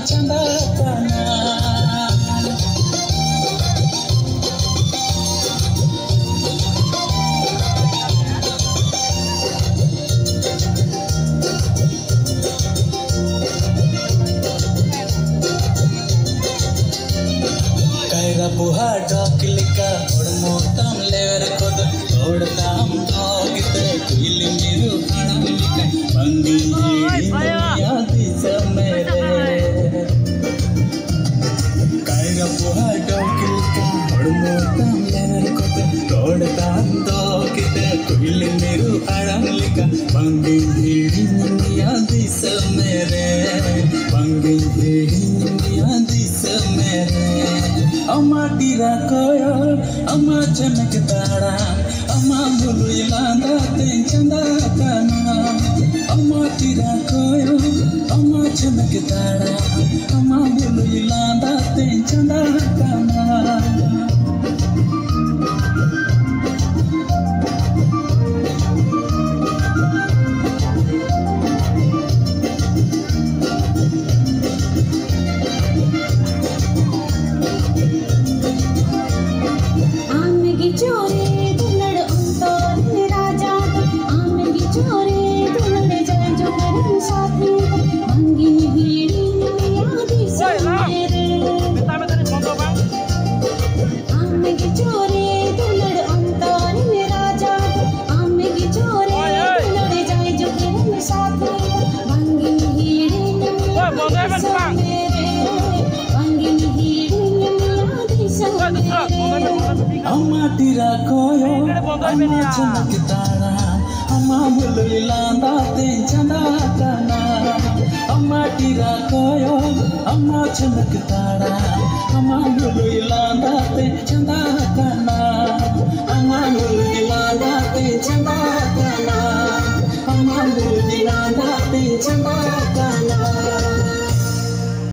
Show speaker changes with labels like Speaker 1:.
Speaker 1: चंदा तना कैरा बुहा डॉकलिका और मोतम लेवर कोद तोड़ताम डॉगिते कुइली मिरु हणलिका बंगी हिड़ी दिस मेरे कैरा बुहा डॉकलिका और मोतम लेवर कोद तोड़ताम डॉगिते कुइली मिरु हणलिका बंगी हिड़ी दिस मेरे बंगी हिड़ी दिस मेरे अम्मा टीरा कोयो अम्मा चमक तारा अम्मा बोलू इलांदा तें चंदा तना अम्मा टीरा कोयो अम्मा चमक तारा अम्मा बोलू इलांदा तें चंदा तना अम्मा टीरा कोयो अम्मा चमक तारा अम्मा बोलू इलांदा तें चंदा तना अम्मा टीरा कोयो अम्मा चमक तारा अम्मा बोलू इलांदा तें चंदा तना अम्मा बोलू इलांदा तें चंदा तना अम्मा बोलू इलांदा तें चंदा तना